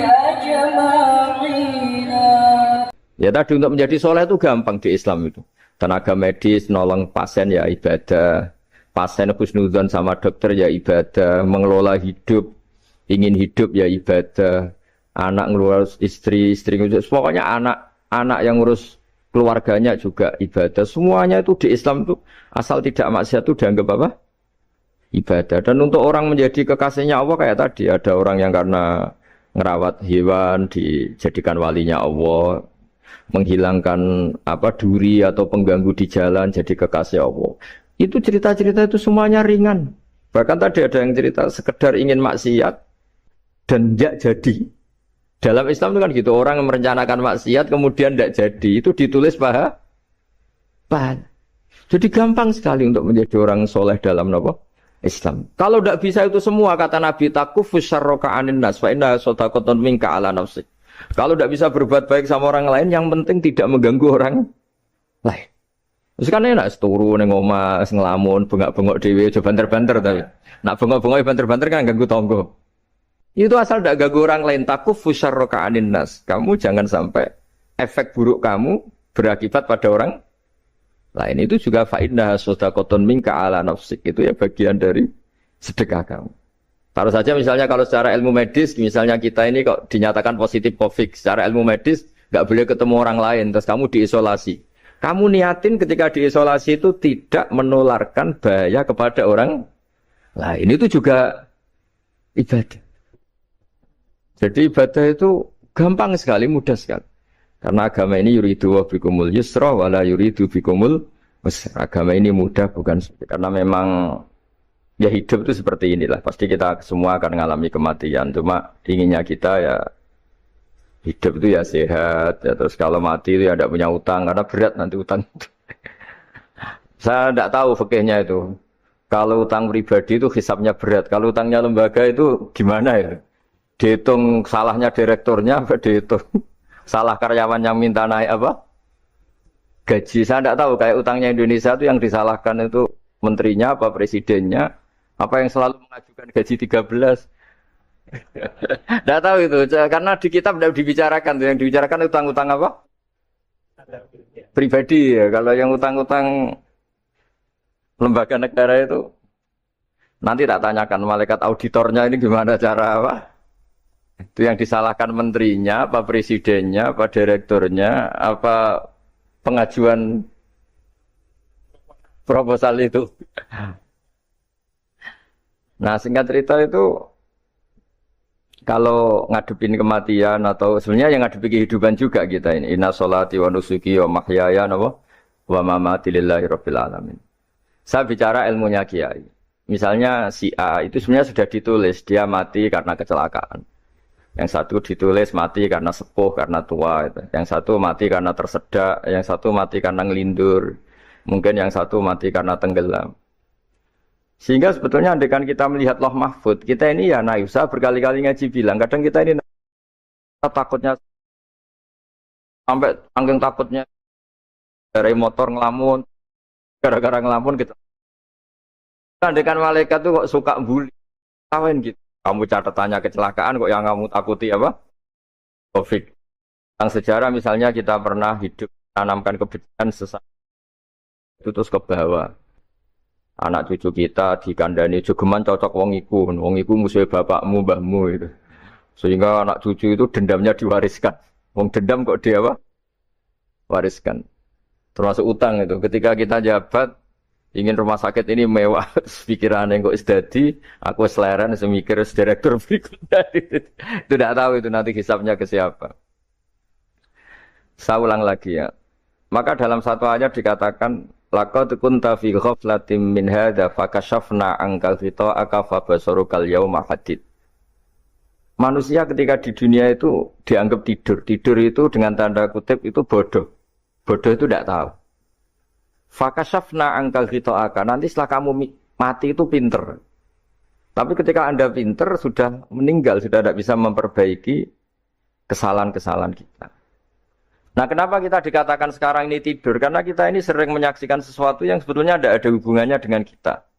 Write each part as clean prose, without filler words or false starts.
أجمعين. Ya tadi untuk menjadi soleh itu gampang di Islam itu. Tenaga medis, nolong pasien ya ibadah. Pasien husnudzon sama dokter ya ibadah. Mengelola hidup, ingin hidup ya ibadah. Anak ngurus istri, istri ngurus. Pokoknya anak yang ngurus keluarganya juga ibadah. Semuanya itu di Islam itu asal tidak maksiat itu dianggap apa? Ibadah. Dan untuk orang menjadi kekasihnya Allah kayak tadi. Ada orang yang karena ngerawat hewan dijadikan walinya Allah. Menghilangkan apa duri atau pengganggu di jalan jadi kekasih Allah. Itu cerita-cerita itu semuanya ringan. Bahkan tadi ada yang cerita sekedar ingin maksiat dan tidak jadi. Dalam Islam itu kan gitu, orang yang merencanakan maksiat kemudian tidak jadi, itu ditulis pahala. Jadi gampang sekali untuk menjadi orang soleh dalam apa? Islam. Kalau tidak bisa itu semua kata Nabi takufus syarroka anin nas fa inna sadaqatun minka ala nafsik. Kalau tidak bisa berbuat baik sama orang lain, yang penting tidak mengganggu orang lain. Terus kan enak seturu neng omah ngelamun, bengak-bengok dhewe, aja banter-banter tapi. Nak bengok-bengok banter-banter kan ganggu tonggo. Itu asal tidak ganggu orang lain. Takufus syarroka anin nas. Kamu jangan sampai efek buruk kamu berakibat pada orang lain. Itu juga fa inna sadaqatun minka ala nafsik. Itu ya bagian dari sedekah kamu. Taruh saja misalnya kalau secara ilmu medis, misalnya kita ini kok dinyatakan positif COVID, secara ilmu medis nggak boleh ketemu orang lain, terus kamu diisolasi. Kamu niatin ketika diisolasi itu tidak menularkan bahaya kepada orang lain. Itu juga ibadah. Jadi ibadah itu gampang sekali, mudah sekali. Karena agama ini yuridu wa bikumul yusra wala yuridu bikumul usra. Agama ini mudah bukan karena memang ya hidup itu seperti inilah. Pasti kita semua akan mengalami kematian. Cuma inginnya kita ya hidup itu ya sehat. Ya, terus kalau mati itu ya tidak punya utang. Karena berat nanti utang. Saya tidak tahu fikihnya itu. Kalau utang pribadi itu hisabnya berat. Kalau utangnya lembaga itu gimana ya? Dihitung salahnya direkturnya apa dihitung salah karyawan yang minta naik apa? Gaji. Saya tidak tahu. Kayak utangnya Indonesia itu yang disalahkan itu menterinya apa presidennya. Apa yang selalu mengajukan gaji 13? Tidak tahu itu, karena di kitab tidak dibicarakan. Yang dibicarakan utang-utang apa? Pribadi ya. Kalau yang utang-utang lembaga negara itu nanti tak tanyakan malaikat auditornya ini gimana cara apa? Itu yang disalahkan menterinya, apa presidennya, apa direkturnya, apa pengajuan proposal itu. Nah singkat cerita itu kalau ngadepin kematian atau sebenarnya yang ngadepi kehidupan juga kita ini inna sholati wa nusuki wa mahyaya wa mamati lillahi rabbil alamin. Saya bicara ilmunya kiai. Misalnya si A itu sebenarnya sudah ditulis dia mati karena kecelakaan. Yang satu ditulis mati karena sepuh, karena tua. Gitu. Yang satu mati karena tersedak, yang satu mati karena ngelindur. Mungkin yang satu mati karena tenggelam. Sehingga sebetulnya andaikan kita melihat Loh Mahfud, kita ini ya naif. Saya berkali-kali ngaji bilang, kadang kita ini takutnya sampai angking takutnya dari motor ngelamun, gara-gara ngelamun gitu. Andaikan malaikat tuh kok suka bully, kawan gitu. Kamu catatannya kecelakaan kok yang kamu takuti apa? Covid. Tentang sejarah misalnya kita pernah hidup tanamkan kebencian sesat itu terus ke bawah. Anak cucu kita dikandani jogeman cocok wong iku musuh bapakmu, mbahmu itu. Sehingga anak cucu itu dendamnya diwariskan. Wong dendam kok dia apa? Wariskan. Termasuk utang itu. Ketika kita jabat ingin rumah sakit ini mewah, pikiran yang kok isdadi, aku seleren semikir direktur berikutnya. Itu tidak tahu itu nanti hisapnya ke siapa. Saya ulang lagi ya. Maka dalam satu ayat dikatakan laqad kunta fi ghaflatin min hadza fakashafna ankal ghita'aka fabasarukal yauma hadid. Manusia ketika di dunia itu dianggap tidur. Tidur itu dengan tanda kutip itu bodoh. Bodoh itu tidak tahu. Fakashafna ankal ghita'aka. Nanti setelah kamu mati itu pinter. Tapi ketika Anda pinter sudah meninggal, sudah tidak bisa memperbaiki kesalahan-kesalahan kita. Nah, kenapa kita dikatakan sekarang ini tidur? Karena kita ini sering menyaksikan sesuatu yang sebetulnya tidak ada hubungannya dengan kita.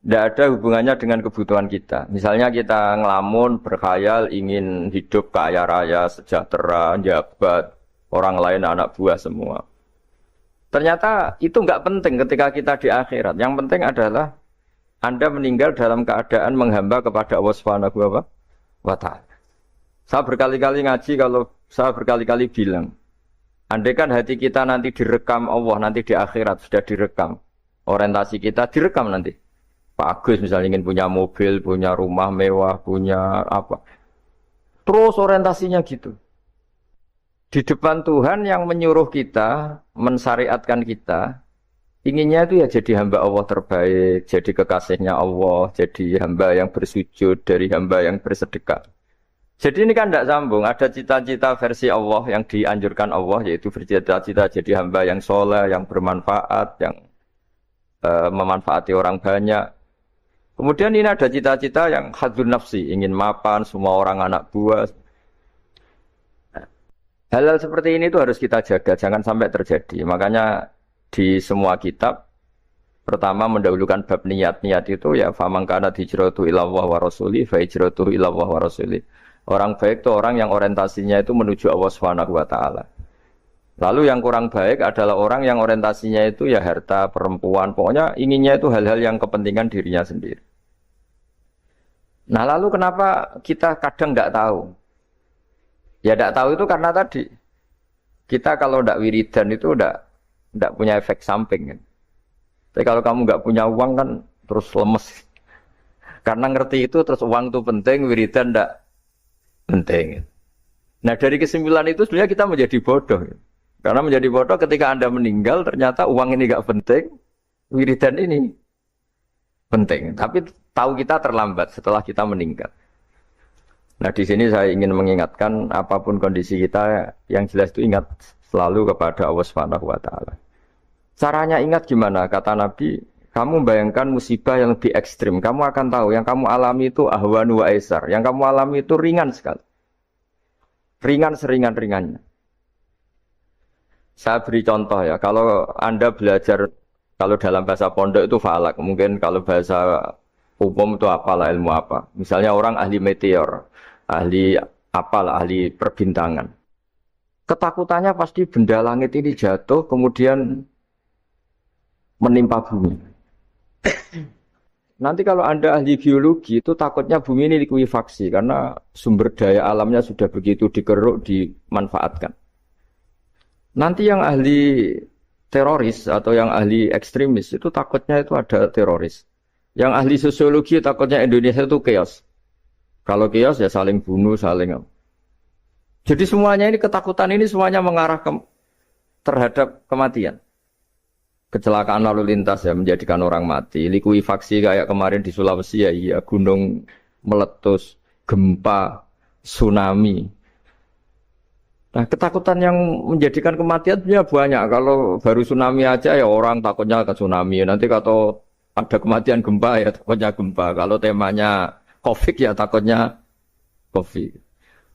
Tidak ada hubungannya dengan kebutuhan kita. Misalnya kita ngelamun, berkhayal, ingin hidup kaya raya, sejahtera, jabat, orang lain anak buah semua. Ternyata itu nggak penting ketika kita di akhirat. Yang penting adalah Anda meninggal dalam keadaan menghamba kepada Allah Subhanahu wa Ta'ala. Saya berkali-kali ngaji, kalau saya berkali-kali bilang, andai kan hati kita nanti direkam Allah, nanti di akhirat sudah direkam. Orientasi kita direkam nanti. Pak Agus misalnya ingin punya mobil, punya rumah mewah, punya apa. Terus orientasinya gitu. Di depan Tuhan yang menyuruh kita, mensyariatkan kita, inginnya itu ya jadi hamba Allah terbaik, jadi kekasihnya Allah, jadi hamba yang bersujud, dari hamba yang bersedekah. Jadi ini kan tidak sambung, ada cita-cita versi Allah yang dianjurkan Allah, yaitu bercita-cita jadi hamba yang soleh, yang bermanfaat, yang memanfaati orang banyak. Kemudian ini ada cita-cita yang hadzun nafsi, ingin mapan, semua orang anak buah. Hal-hal seperti ini itu harus kita jaga, jangan sampai terjadi. Makanya di semua kitab, pertama mendahulukan bab niat. Niat itu ya, faman kana hijratuhu ilallah wa rasuli, fa hijratuhu ilallah wa rasuli. Orang baik itu orang yang orientasinya itu menuju Allah Subhanahu wa Ta'ala. Lalu yang kurang baik adalah orang yang orientasinya itu ya harta, perempuan, pokoknya inginnya itu hal-hal yang kepentingan dirinya sendiri. Nah lalu kenapa kita kadang nggak tahu? Ya nggak tahu itu karena tadi kita kalau nggak wiridan itu nggak punya efek samping kan. Tapi kalau kamu nggak punya uang kan terus lemes. Karena ngerti itu terus uang itu penting, wiridan nggak penting. Nah dari kesimpulan itu sebenarnya kita menjadi bodoh. Karena menjadi bodoh ketika Anda meninggal ternyata uang ini nggak penting, wiridan ini penting. Tapi tahu kita terlambat setelah kita meninggal. Nah di sini saya ingin mengingatkan apapun kondisi kita, yang jelas itu ingat selalu kepada Allah Subhanahu wa Ta'ala. Caranya ingat gimana? Kata Nabi, kamu bayangkan musibah yang lebih ekstrim, kamu akan tahu yang kamu alami itu ahwanu wa aisar, yang kamu alami itu ringan sekali. Ringan seringan-ringannya. Saya beri contoh ya, kalau Anda belajar, kalau dalam bahasa pondok itu falak, mungkin kalau bahasa umum itu apalah, ilmu apa. Misalnya orang ahli meteor, ahli apalah, ahli perbintangan. Ketakutannya pasti benda langit ini jatuh, kemudian menimpa bumi. Nanti kalau Anda ahli geologi, itu takutnya bumi ini likuifaksi, karena sumber daya alamnya sudah begitu dikeruk, dimanfaatkan. Nanti yang ahli teroris atau yang ahli ekstremis, itu takutnya itu ada teroris. Yang ahli sosiologi takutnya Indonesia itu chaos. Kalau chaos ya saling bunuh, saling. Jadi semuanya ini ketakutan ini semuanya mengarah terhadap kematian. Kecelakaan lalu lintas ya menjadikan orang mati. Likuifaksi kayak kemarin di Sulawesi ya, iya, gunung meletus, gempa, tsunami. Nah ketakutan yang menjadikan kematian sebenarnya banyak. Kalau baru tsunami aja ya orang takutnya ke tsunami. Nanti kalau ada kematian gempa ya takutnya gempa. Kalau temanya COVID ya takutnya COVID.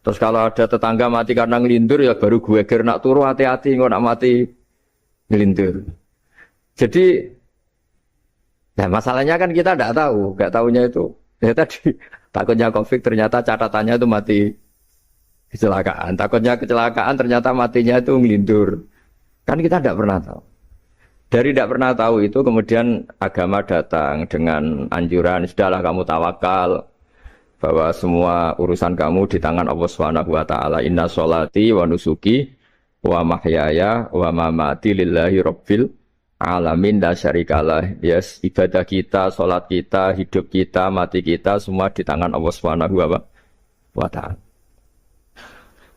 Terus kalau ada tetangga mati karena ngelindur ya baru gue nak turu hati-hati nggak nak mati ngelindur. Jadi, nah masalahnya kan kita tidak tahu, nggak tahunya itu. Ya tadi takutnya COVID ternyata catatannya itu mati kecelakaan. Takutnya kecelakaan ternyata matinya itu ngelindur. Kan kita tidak pernah tahu. Dari tidak pernah tahu itu kemudian agama datang dengan anjuran, sudahlah kamu tawakal bahwa semua urusan kamu di tangan Allah Subhanahu wa Ta'ala. Inna sholati wa nusuki wa mahyaya wa mamati lillahi rabbil alamin la syarikalah. Yes, ibadah kita, sholat kita, hidup kita, mati kita semua di tangan Allah Subhanahu wa Ta'ala.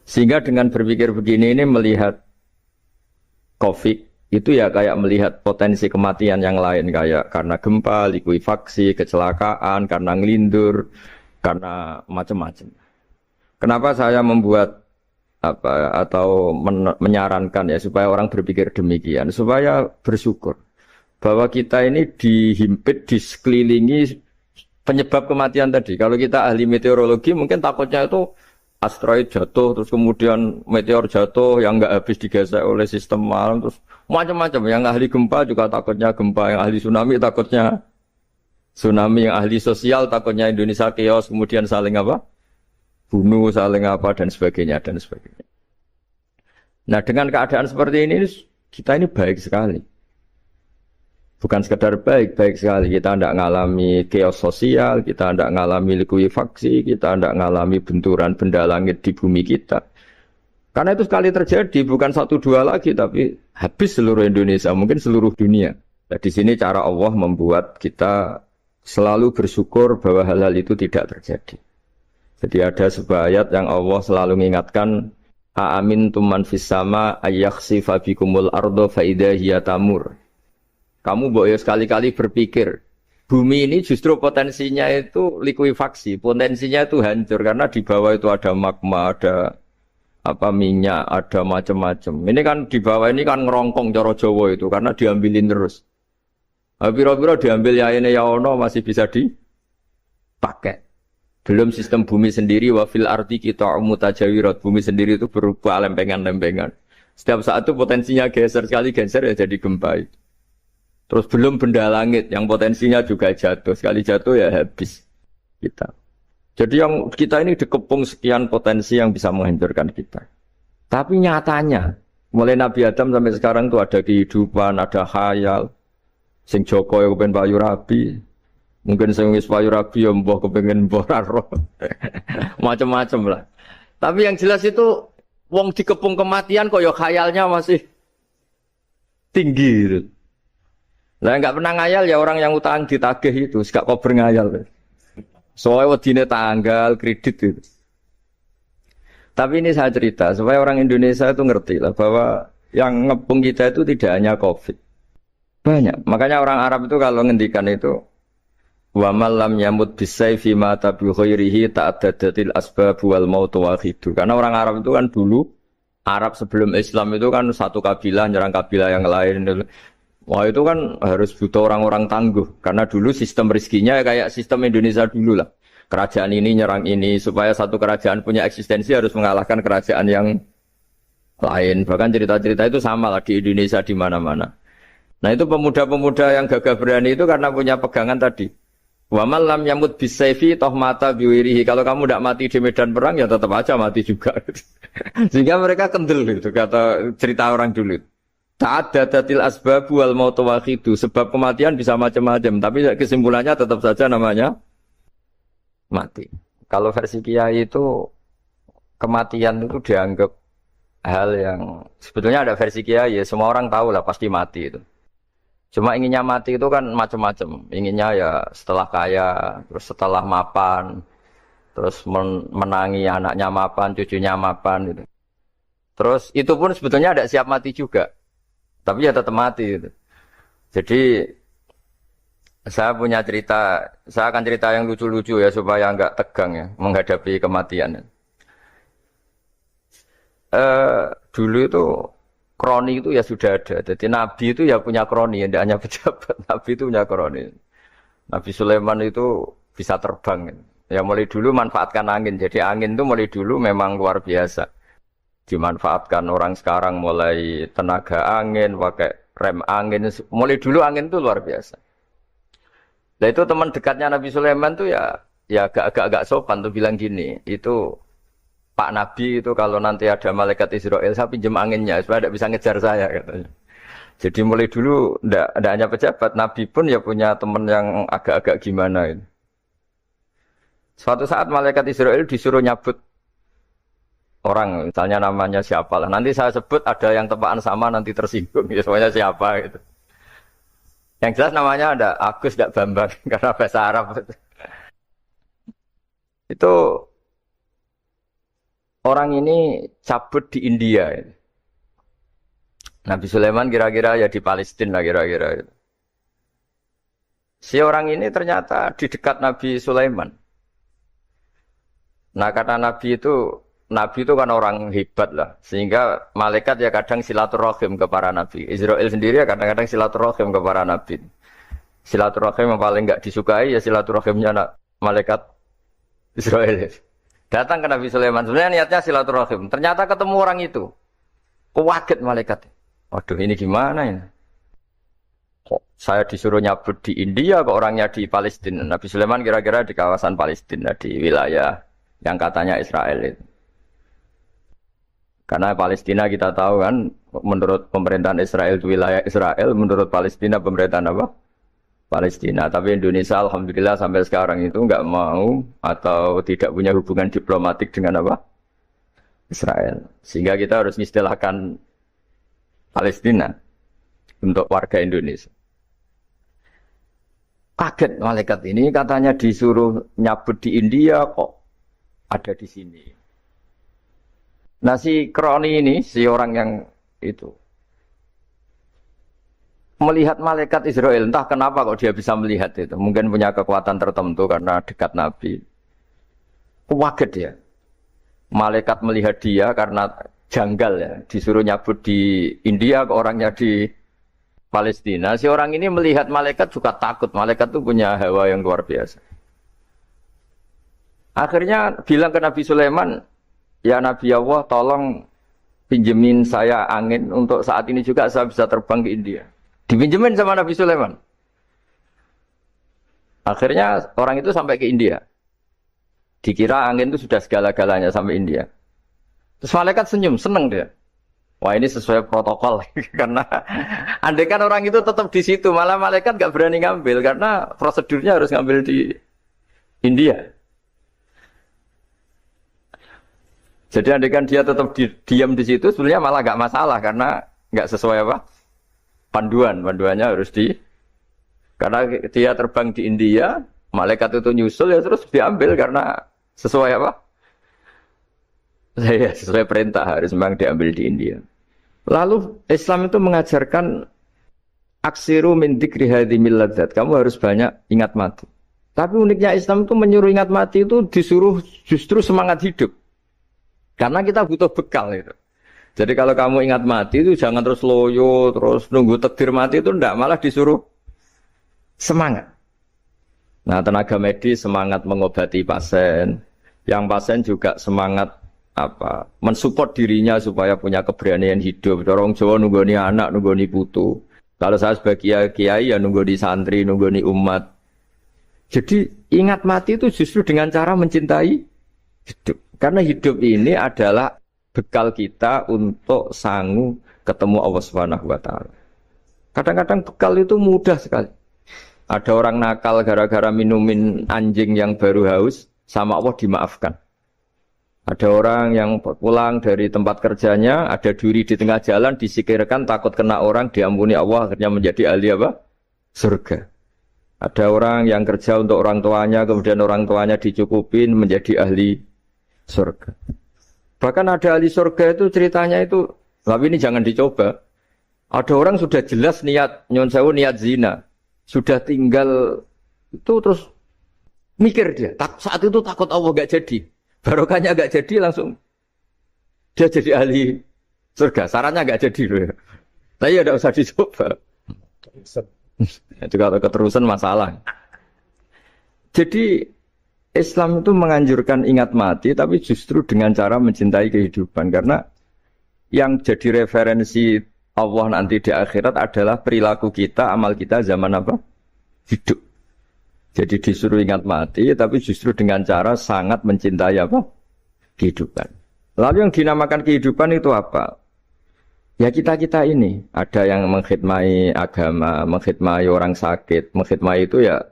Sehingga dengan berpikir begini ini melihat COVID itu ya kayak melihat potensi kematian yang lain, kayak karena gempa, likuifaksi, kecelakaan, karena ngelindur, karena macam-macam. Kenapa saya membuat atau menyarankan ya supaya orang berpikir demikian, supaya bersyukur bahwa kita ini dihimpit, disekelilingi penyebab kematian tadi. Kalau kita ahli meteorologi mungkin takutnya itu asteroid jatuh, terus kemudian meteor jatuh yang nggak habis digesek oleh sistem alam, terus macam-macam. Yang ahli gempa juga takutnya gempa, yang ahli tsunami takutnya Tsunami yang ahli sosial takutnya Indonesia chaos kemudian saling apa? Bunuh, saling apa dan sebagainya dan sebagainya. Nah, dengan keadaan seperti ini kita ini baik sekali. Bukan sekedar baik, baik sekali. Kita tidak mengalami chaos sosial, kita tidak mengalami likuifaksi, kita tidak mengalami benturan benda langit di bumi kita. Karena itu sekali terjadi, bukan 1-2 lagi, tapi habis seluruh Indonesia, mungkin seluruh dunia. Nah, di sini cara Allah membuat kita selalu bersyukur bahwa hal-hal itu tidak terjadi. Jadi ada sebuah ayat yang Allah selalu mengingatkan, A'amintum man fis sama ayyakhsifa bikumul ardo faidah hiya tamur. Kamu boleh sekali-kali berpikir, bumi ini justru potensinya itu likuifaksi, potensinya itu hancur karena di bawah itu ada magma, ada apa minyak, ada macam-macam. Ini kan di bawah ini kan ngerongkong cara Jawa itu karena diambilin terus. Biro-biro diambil ya ini ya ono masih bisa dipakai. Belum sistem bumi sendiri wafil arti kita mutajawirat, bumi sendiri itu berupa lempengan-lempengan. Setiap saat itu potensinya geser, sekali geser ya jadi gempa itu. Terus belum benda langit yang potensinya juga jatuh, sekali jatuh ya habis kita. Jadi yang kita ini dikepung sekian potensi yang bisa menghancurkan kita. Tapi nyatanya mulai Nabi Adam sampai sekarang itu ada kehidupan, ada khayal. Sing Joko ya kepengen payu rabi, mungkin sing wis payu rabi ya mbah kepengen mbah roh. Macam-macam lah. Tapi yang jelas itu wong dikepung kematian kok ya khayalnya masih tinggi gitu. Lah enggak pernah ngayal ya orang yang utang ditagih itu, gak kober ngayal. Soalnya wedine tanggal kredit itu. Tapi ini saya cerita supaya orang Indonesia itu ngerti lah bahwa yang ngepung kita itu tidak hanya Covid. Banyak. Makanya orang Arab itu kalau ngendikan itu wa man lam yamut bisayfi mata bi khairihi ta'addadatil asbab wal maut wahidu. Karena orang Arab itu kan dulu Arab sebelum Islam itu kan satu kabilah nyerang kabilah yang lain. Wah itu kan harus butuh orang-orang tangguh karena dulu sistem rezekinya kayak sistem Indonesia dulu lah. Kerajaan ini nyerang ini supaya satu kerajaan punya eksistensi harus mengalahkan kerajaan yang lain. Bahkan cerita-cerita itu sama lah di Indonesia di mana-mana. Nah itu pemuda-pemuda yang gagah berani itu karena punya pegangan tadi. Wa man lam yamut bisayfi toh mata biwirihi. Kalau kamu tidak mati di medan perang ya tetap aja mati juga. Sehingga mereka kendel gitu kata cerita orang dulu. Ta'addadatil asbab wal maut wahidu. Sebab kematian bisa macam-macam, tapi kesimpulannya tetap saja namanya mati. Kalau versi Kiai itu kematian itu dianggap hal yang sebetulnya ada versi Kiai ya semua orang tahu lah pasti mati itu. Cuma inginnya mati itu kan macam-macam. Inginnya ya setelah kaya, terus setelah mapan, terus menangi anaknya mapan, cucunya mapan gitu. Terus itu pun sebetulnya ada siap mati juga. Tapi ya tetap mati gitu. Jadi saya punya cerita, saya akan cerita yang lucu-lucu ya supaya enggak tegang ya menghadapi kematian. Dulu itu kroni itu ya sudah ada. Jadi Nabi itu ya punya kroni, tidak hanya pejabat. Nabi itu punya kroni. Nabi Sulaiman itu bisa terbang. Ya mulai dulu manfaatkan angin. Jadi angin itu mulai dulu memang luar biasa. Dimanfaatkan orang sekarang mulai tenaga angin, pakai rem angin. Mulai dulu angin itu luar biasa. Nah itu teman dekatnya Nabi Sulaiman tuh ya agak sopan tuh bilang gini. Itu Pak Nabi itu kalau nanti ada malaikat Israel, saya pinjam anginnya supaya tidak bisa ngejar saya katanya. Jadi mulai dulu tidak hanya pejabat, Nabi pun ya punya teman yang agak-agak gimana itu. Suatu saat malaikat Israel disuruh nyabut orang, misalnya namanya siapa lah. Nanti saya sebut ada yang tepaan sama nanti tersinggung, ya semuanya siapa gitu. Yang jelas namanya ada Agus tidak Bambang karena bahasa Arab. Itu orang ini cabut di India. Nabi Sulaiman kira-kira ya di Palestina lah kira-kira. Si orang ini ternyata di dekat Nabi Sulaiman. Nah karena Nabi itu kan orang hebat lah. Sehingga malaikat ya kadang silaturahim ke para Nabi. Israel sendiri ya kadang-kadang silaturahim ke para Nabi. Silaturahim yang paling enggak disukai ya silaturahimnya malaikat Israel. Datang ke Nabi Sulaiman, sebenarnya niatnya silaturahim. Ternyata ketemu orang itu. Kaget malaikat. Waduh ini gimana ini? Kok saya disuruh nyabut di India, kok orangnya di Palestina. Nabi Sulaiman kira-kira di kawasan Palestina, di wilayah yang katanya Israel itu. Karena Palestina kita tahu kan, menurut pemerintahan Israel itu wilayah Israel, menurut Palestina pemerintahan apa? Palestina. Tapi Indonesia alhamdulillah sampai sekarang itu nggak mau atau tidak punya hubungan diplomatik dengan apa? Israel. Sehingga kita harus mengistilahkan Palestina untuk warga Indonesia. Kaget malaikat ini katanya disuruh nyabut di India kok ada di sini. Nah si Kroni ini, si orang yang itu melihat malaikat Israel, entah kenapa kok dia bisa melihat itu. Mungkin punya kekuatan tertentu karena dekat Nabi. Kaget ya. Malaikat melihat dia karena janggal ya. Disuruh nyabut di India, orangnya di Palestina. Si orang ini melihat malaikat juga takut. Malaikat itu punya hawa yang luar biasa. Akhirnya bilang ke Nabi Sulaiman, ya Nabi Allah tolong pinjemin saya angin untuk saat ini juga saya bisa terbang ke India. Dipinjemin sama Nabi Sulaiman. Akhirnya orang itu sampai ke India. Dikira angin itu sudah segala-galanya sampai India. Terus malaikat senyum, seneng dia. Wah ini sesuai protokol. Karena andai kan orang itu tetap di situ, malah malaikat gak berani ngambil. Karena prosedurnya harus ngambil di India. Jadi andai kan dia tetap diam di situ, sebenarnya malah gak masalah. Karena gak sesuai apa? Panduannya harus karena dia terbang di India, malaikat itu nyusul ya terus diambil karena sesuai apa? Ya, sesuai perintah harus memang diambil di India. Lalu Islam itu mengajarkan aksiru min dzikri hadhimil ladzat. Kamu harus banyak ingat mati. Tapi uniknya Islam itu menyuruh ingat mati itu disuruh justru semangat hidup. Karena kita butuh bekal itu. Jadi kalau kamu ingat mati itu jangan terus loyo, terus nunggu takdir mati itu enggak, malah disuruh semangat. Nah, tenaga medis semangat mengobati pasien, yang pasien juga semangat mensupport dirinya supaya punya keberanian hidup. Orang Jawa nunggoni anak, nunggoni putu. Kalau saya sebagai kiai ya nunggoni santri, nunggoni umat. Jadi ingat mati itu justru dengan cara mencintai hidup. Karena hidup ini adalah bekal kita untuk sanggup ketemu Allah Subhanahu wa taala. Kadang-kadang bekal itu mudah sekali. Ada orang nakal gara-gara minumin anjing yang baru haus, sama Allah dimaafkan. Ada orang yang pulang dari tempat kerjanya, ada duri di tengah jalan, disikirkan takut kena orang, diampuni Allah, akhirnya menjadi ahli apa? Surga. Ada orang yang kerja untuk orang tuanya, kemudian orang tuanya dicukupin menjadi ahli surga. Bahkan ada ahli surga itu ceritanya itu, tapi ini jangan dicoba. Ada orang sudah jelas niat, nyon sewu niat zina. Sudah tinggal itu terus mikir dia. Saat itu takut Allah gak jadi. Barokahnya gak jadi langsung dia jadi ahli surga. Sarannya gak jadi loh. Tapi ya tidak usah dicoba. Itu kalau keterusan masalah. Jadi Islam itu menganjurkan ingat mati, tapi justru dengan cara mencintai kehidupan. Karena yang jadi referensi Allah nanti di akhirat adalah perilaku kita, amal kita zaman apa? Hidup. Jadi disuruh ingat mati, tapi justru dengan cara sangat mencintai apa? Kehidupan. Lalu yang dinamakan kehidupan itu apa? Ya kita-kita ini. Ada yang mengkhidmati agama, mengkhidmati orang sakit. Mengkhidmati itu ya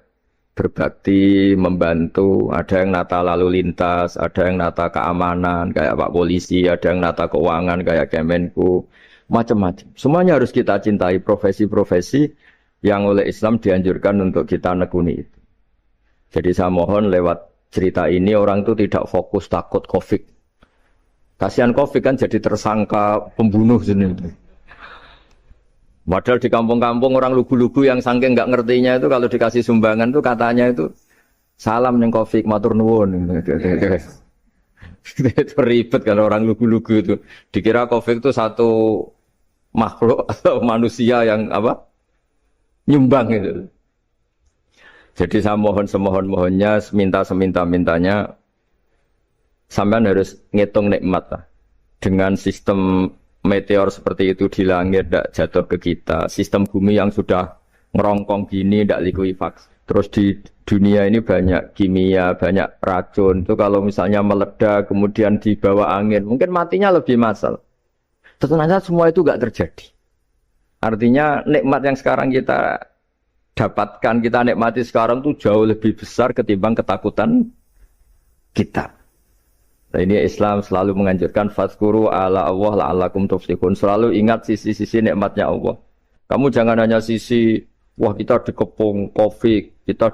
berbakti, membantu, ada yang nata lalu lintas, ada yang nata keamanan kayak Pak Polisi, ada yang nata keuangan kayak Kemenku, macam-macam. Semuanya harus kita cintai, profesi-profesi yang oleh Islam dianjurkan untuk kita nekuni itu. Jadi saya mohon lewat cerita ini orang itu tidak fokus takut COVID. Kasihan COVID kan jadi tersangka pembunuh sendiri. Padahal di kampung-kampung orang lugu-lugu yang saking nggak ngertinya itu kalau dikasih sumbangan tuh katanya itu salam yang Covid matur nuwun. Itu ribet kalau orang lugu-lugu itu. Dikira Covid itu satu makhluk atau manusia yang apa? Nyumbang itu. Jadi saya mohon semohon-mohonnya, seminta-mintanya sampean harus ngitung nikmat lah. Dengan sistem meteor seperti itu di langit tidak jatuh ke kita. Sistem bumi yang sudah ngerongkong gini ndak likuifaksi. Terus di dunia ini banyak kimia, banyak racun. Itu kalau misalnya meledak kemudian dibawa angin, mungkin matinya lebih massal. Ternyata semua itu enggak terjadi. Artinya nikmat yang sekarang kita dapatkan, kita nikmati sekarang itu jauh lebih besar ketimbang ketakutan kita. Nah, ini Islam selalu menganjurkan fadzkuru ala Allah la'allakum tuflihun. Selalu ingat sisi-sisi nikmatnya Allah. Kamu jangan hanya sisi wah kita dikepung Covid, kita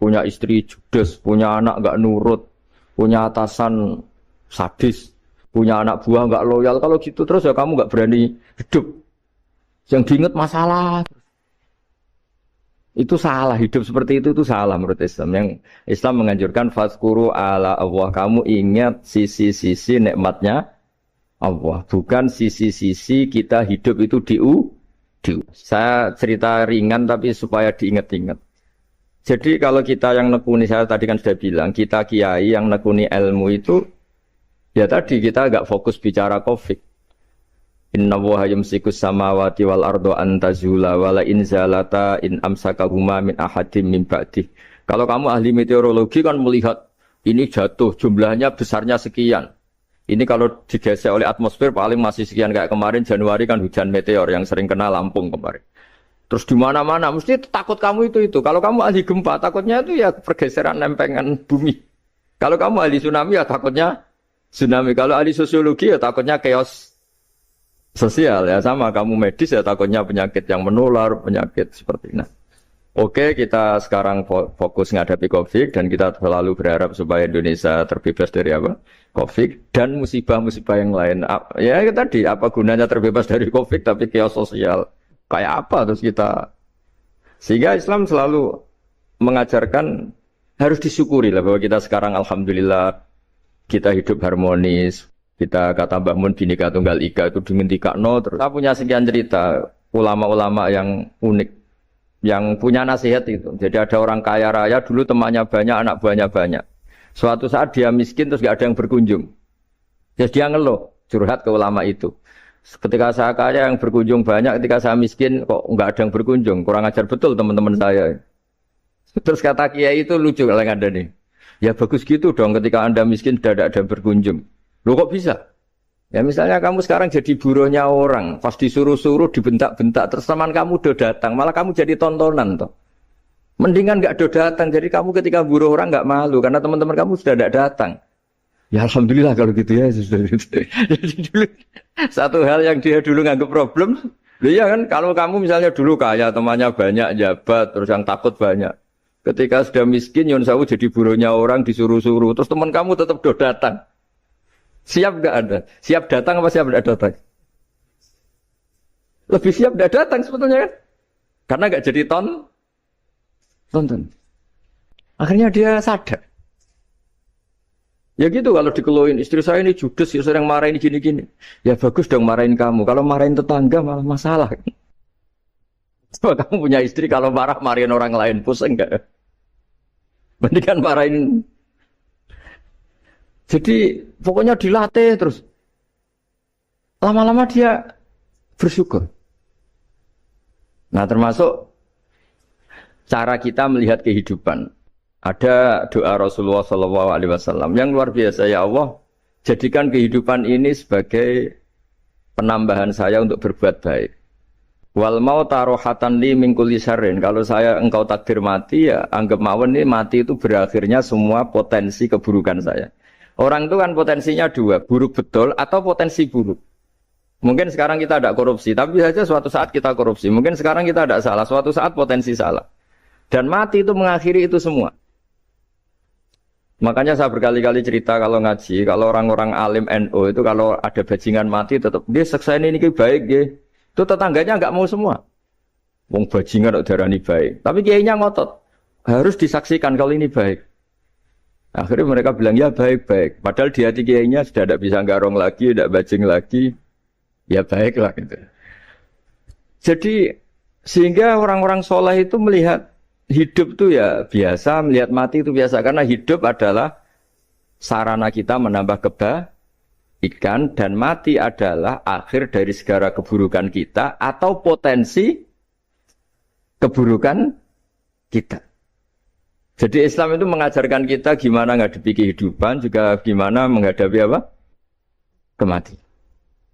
punya istri judes, punya anak enggak nurut, punya atasan sadis, punya anak buah enggak loyal. Kalau gitu terus ya kamu enggak berani hidup. Yang diingat masalah. Itu salah, hidup seperti itu salah menurut Islam. Yang Islam menganjurkan fadzkuru ala Allah. Kamu ingat sisi-sisi nikmatnya Allah, bukan sisi-sisi kita hidup itu saya cerita ringan tapi supaya diingat-ingat. Jadi kalau kita yang nekuni, saya tadi kan sudah bilang, kita kiai yang nekuni ilmu itu, ya tadi kita agak fokus bicara Covid. Inna Allaha yumsikus samawati wal ardo antazula wala in zalata in amsakahuma min ahadim min ba'dih. Kalau kamu ahli meteorologi kan melihat ini jatuh jumlahnya besarnya sekian. Ini kalau digesek oleh atmosfer paling masih sekian, kayak kemarin Januari kan hujan meteor yang sering kena Lampung kemarin. Terus di mana-mana mesti takut kamu itu. Kalau kamu ahli gempa takutnya itu ya pergeseran lempengan bumi. Kalau kamu ahli tsunami ya takutnya tsunami. Kalau ahli sosiologi ya takutnya chaos sosial ya, sama kamu medis ya takutnya penyakit yang menular, penyakit seperti ini. Oke, kita sekarang fokus menghadapi Covid dan kita selalu berharap supaya Indonesia terbebas dari apa? Covid dan musibah-musibah yang lain. Ya tadi, apa gunanya terbebas dari Covid tapi chaos sosial? Kayak apa terus kita? Sehingga Islam selalu mengajarkan harus disyukuri lah bahwa kita sekarang alhamdulillah kita hidup harmonis. Kita kata Mbah Mun Bhinneka Tunggal Ika itu dingendikakno terus. Kita punya sekian cerita ulama-ulama yang unik, yang punya nasihat itu. Jadi ada orang kaya raya dulu temannya banyak, anak buahnya banyak. Suatu saat dia miskin terus gak ada yang berkunjung. Jadi dia ngeluh, curhat ke ulama itu. Ketika saya kaya yang berkunjung banyak, ketika saya miskin kok nggak ada yang berkunjung. Kurang ajar betul teman-teman saya. Terus kata kiai itu lucu kalau yang ada nih. Ya bagus gitu dong ketika Anda miskin sudah ada yang berkunjung. Loh kok bisa? Ya misalnya kamu sekarang jadi buruhnya orang, pas disuruh-suruh, dibentak-bentak, terus teman kamu udah datang, malah kamu jadi tontonan toh. Mendingan nggak udah datang, jadi kamu ketika buruh orang nggak malu, karena teman-teman kamu sudah tidak datang. Ya alhamdulillah kalau gitu ya. Jadi dulu satu hal yang dia dulu nganggap problem, ya kan kalau kamu misalnya dulu kaya, temannya banyak, jabat, terus yang takut banyak. Ketika sudah miskin, yon sawu jadi buruhnya orang, disuruh-suruh, terus teman kamu tetap udah datang. Siap nggak ada? Siap datang apa siap nggak datang? Lebih siap nggak datang sebetulnya kan? Karena nggak jadi tonton. Akhirnya dia sadar. Ya gitu kalau dikeluhin istri saya ini judes, ya sering marahin gini-gini. Ya bagus dong marahin kamu. Kalau marahin tetangga malah masalah. Coba kamu punya istri kalau marahin orang lain pusing nggak? Mendingan marahin. Jadi pokoknya dilatih terus. Lama-lama dia bersyukur. Nah termasuk cara kita melihat kehidupan. Ada doa Rasulullah SAW yang luar biasa. Ya Allah, jadikan kehidupan ini sebagai penambahan saya untuk berbuat baik. Wal mauta rohatan li min kulli syarrin. Kalau engkau takdir mati ya anggap mawon ini mati itu berakhirnya semua potensi keburukan saya. Orang itu kan potensinya dua, buruk betul atau potensi buruk. Mungkin sekarang kita tidak korupsi, tapi saja suatu saat kita korupsi. Mungkin sekarang kita tidak salah, suatu saat potensi salah. Dan mati itu mengakhiri itu semua. Makanya saya berkali-kali cerita kalau ngaji, kalau orang-orang alim NU itu kalau ada bajingan mati tetap dia seksa ini baik dia. Itu tetangganya nggak mau semua. Wong bajingan kok darani baik. Tapi kiainya ngotot. Harus disaksikan kalau ini baik. Akhirnya mereka bilang ya baik-baik. Padahal di hati kiainya sudah tidak bisa garong lagi, tidak bajing lagi. Ya baiklah gitu. Jadi sehingga orang-orang soleh itu melihat hidup itu ya biasa, melihat mati itu biasa. Karena hidup adalah sarana kita menambah kebaikan dan mati adalah akhir dari segala keburukan kita atau potensi keburukan kita. Jadi Islam itu mengajarkan kita gimana menghadapi kehidupan, juga gimana menghadapi apa? Kematian.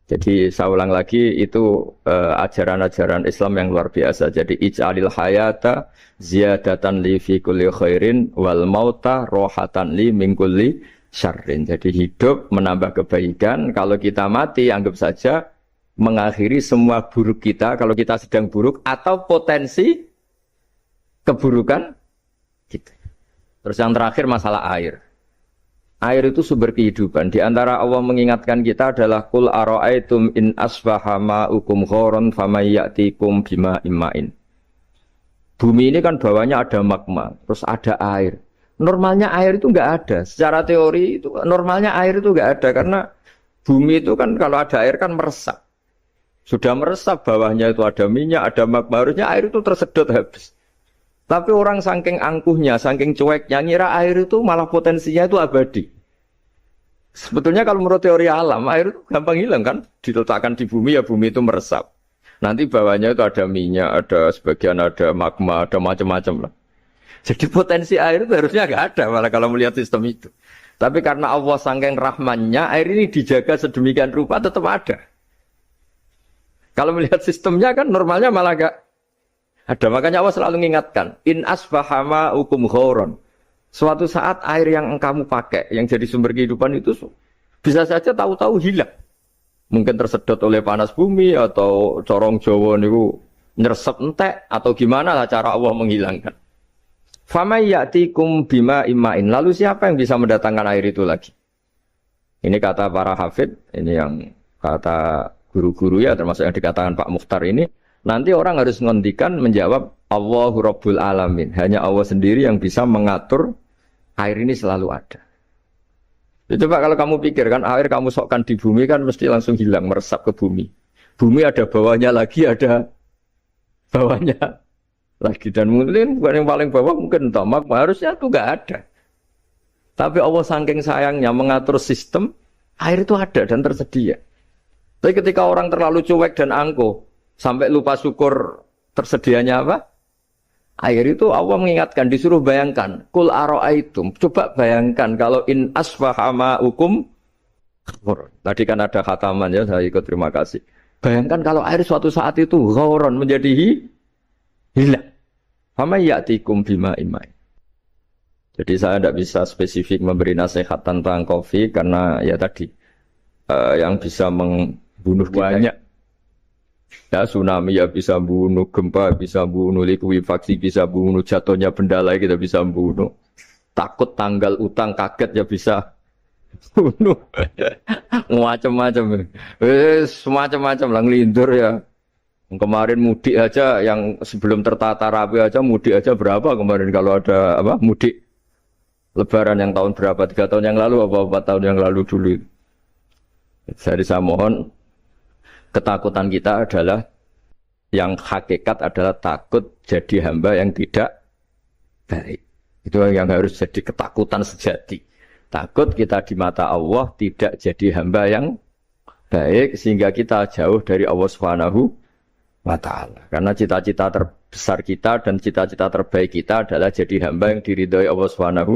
Jadi saya ulang lagi, itu ajaran-ajaran Islam yang luar biasa. Jadi ij'alil hayata ziyadatan li fi kulli khairin wal mauta rohatan li min kulli syarrin. Jadi hidup menambah kebaikan, kalau kita mati anggap saja mengakhiri semua buruk kita kalau kita sedang buruk atau potensi keburukan kita. Terus yang terakhir masalah air. Air itu sumber kehidupan. Di antara Allah mengingatkan kita adalah qul ara'aitum in asbaha ma'ukum ghoron famay ya'tikum bima imma'in. Bumi ini kan bawahnya ada magma, terus ada air. Normalnya air itu enggak ada. Secara teori itu normalnya air itu enggak ada karena bumi itu kan kalau ada air kan meresap. Sudah meresap, bawahnya itu ada minyak, ada magma, harusnya air itu tersedot habis. Tapi orang saking angkuhnya, saking cueknya, ngira air itu malah potensinya itu abadi. Sebetulnya kalau menurut teori alam, air itu gampang hilang kan? Diletakkan di bumi, ya bumi itu meresap. Nanti bawahnya itu ada minyak, ada sebagian ada magma, ada macam-macam lah. Jadi potensi air itu harusnya nggak ada malah kalau melihat sistem itu. Tapi karena Allah saking rahmannya, air ini dijaga sedemikian rupa tetap ada. Kalau melihat sistemnya kan normalnya malah nggak ada. Makanya Allah selalu mengingatkan, in asbahama ukum ghoron. Suatu saat air yang kamu pakai, yang jadi sumber kehidupan itu bisa saja tahu-tahu hilang. Mungkin tersedot oleh panas bumi atau corong Jawa niku nyeresep entek atau gimana lah cara Allah menghilangkan. Famay ya'tikum bima imma'in. Lalu siapa yang bisa mendatangkan air itu lagi? Ini kata para hafid, ini yang kata guru-guru ya, termasuk yang dikatakan Pak Mukhtar ini. Nanti orang harus ngondikan menjawab Allahu Rabbul Alamin. Hanya Allah sendiri yang bisa mengatur air ini selalu ada. Coba kalau kamu pikirkan air kamu sokkan di bumi kan mesti langsung hilang, meresap ke bumi. Bumi ada bawahnya lagi, ada bawahnya lagi. Dan mungkin bukan yang paling bawah mungkin tomak, harusnya itu nggak ada. Tapi Allah saking sayangnya mengatur sistem, air itu ada dan tersedia. Tapi ketika orang terlalu cuek dan angkuh, sampai lupa syukur tersedianya apa? Air itu Allah mengingatkan, disuruh bayangkan. Kul ara'aitum. Coba bayangkan kalau in asfahama ukum. Tadi kan ada khataman ya, saya ikut terima kasih. Bayangkan kalau air suatu saat itu ghoron menjadi hilang. Fama ya'tikum bima imai. Jadi saya tidak bisa spesifik memberi nasihat tentang kopi karena ya tadi yang bisa membunuh banyak. Ya tsunami ya bisa bunuh, gempa bisa bunuh, likuifaksi bisa bunuh, jatuhnya benda lain kita bisa bunuh. Takut tanggal utang kaget ya bisa bunuh. Macam-macam. Semacam-macam lah ngelindur ya. Kemarin mudik aja yang sebelum tertata rapi aja mudik aja berapa kemarin kalau ada apa mudik Lebaran yang tahun berapa 3 tahun yang lalu apa 4 tahun yang lalu dulu. Jadi saya mohon ketakutan kita adalah yang hakikat adalah takut jadi hamba yang tidak baik. Itu yang harus jadi ketakutan sejati. Takut kita di mata Allah tidak jadi hamba yang baik sehingga kita jauh dari Allah Subhanahu wa ta'ala. Karena cita-cita terbesar kita dan cita-cita terbaik kita adalah jadi hamba yang diridhoi Allah Subhanahu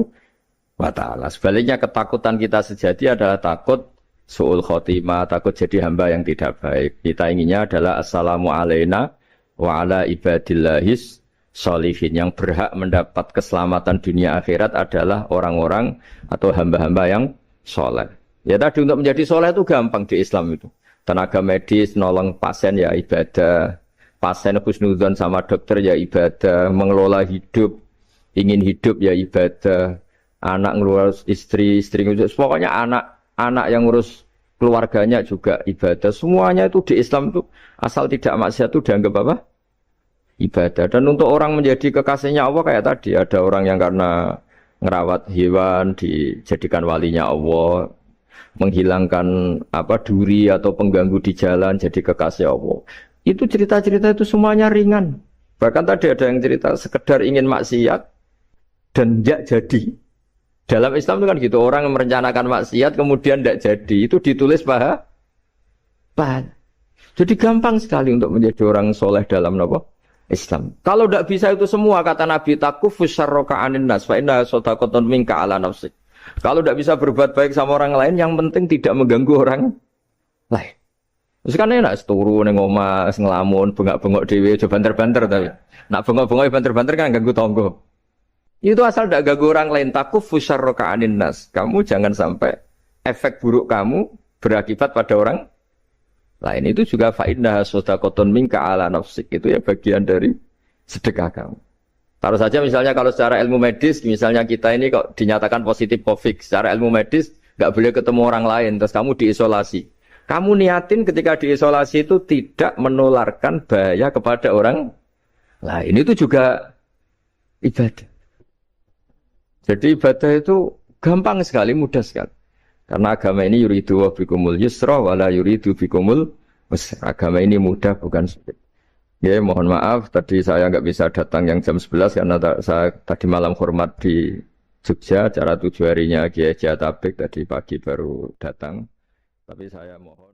wa ta'ala. Sebaliknya ketakutan kita sejati adalah takut su'ul khotimah, takut jadi hamba yang tidak baik. Kita inginnya adalah assalamu alaina wa ala ibadillahis sholihin. Yang berhak mendapat keselamatan dunia akhirat adalah orang-orang atau hamba-hamba yang soleh. Ya tadi untuk menjadi soleh itu gampang di Islam itu. Tenaga medis, nolong pasien ya ibadah. Pasien husnudzon sama dokter ya ibadah. Mengelola hidup, ingin hidup ya ibadah. Anak ngurus istri ngurus. Pokoknya anak yang ngurus keluarganya juga ibadah. Semuanya itu di Islam itu asal tidak maksiat itu dianggap apa? Ibadah. Dan untuk orang menjadi kekasihnya Allah kayak tadi. Ada orang yang karena ngerawat hewan dijadikan walinya Allah. Menghilangkan apa duri atau pengganggu di jalan jadi kekasih Allah. Itu cerita-cerita itu semuanya ringan. Bahkan tadi ada yang cerita sekedar ingin maksiat dan tidak jadi. Dalam Islam itu kan gitu, orang yang merencanakan maksiat kemudian tidak jadi, itu ditulis pahala. Jadi gampang sekali untuk menjadi orang soleh dalam apa? Islam. Kalau tidak bisa itu semua, kata Nabi, takufus syarroka anin nas, fa inna sodakotun minka ala nafsik. Kalau tidak bisa berbuat baik sama orang lain, yang penting tidak mengganggu orang lain. Terus kan enak, seturu, ngomah, ngelamun, bengak-bengok dewe, coba banter-banter tapi. Nak bengok-bengok banter-banter kan ganggu tonggo. Itu asal tidak ganggu orang lain, takufus syarroka anin nas. Kamu jangan sampai efek buruk kamu berakibat pada orang lain. Itu juga fa'innaha sodakotun minka ala nafsik. Itu ya bagian dari sedekah kamu. Taruh saja misalnya kalau secara ilmu medis, misalnya kita ini kok dinyatakan positif COVID, secara ilmu medis nggak boleh ketemu orang lain, terus kamu diisolasi. Kamu niatin ketika diisolasi itu tidak menularkan bahaya kepada orang lain. Itu juga ibadah. Jadi ibadah itu gampang sekali, mudah sekali. Karena agama ini yuridu wa bikumul yusra wala yuridu bikumul usra. Agama ini mudah bukan sulit. Ya, mohon maaf tadi saya nggak bisa datang yang jam 11 karena saya tadi malam hormat di Jogja, acara 7 harinya Kiai Haji Atabek, tadi pagi baru datang. Tapi saya mohon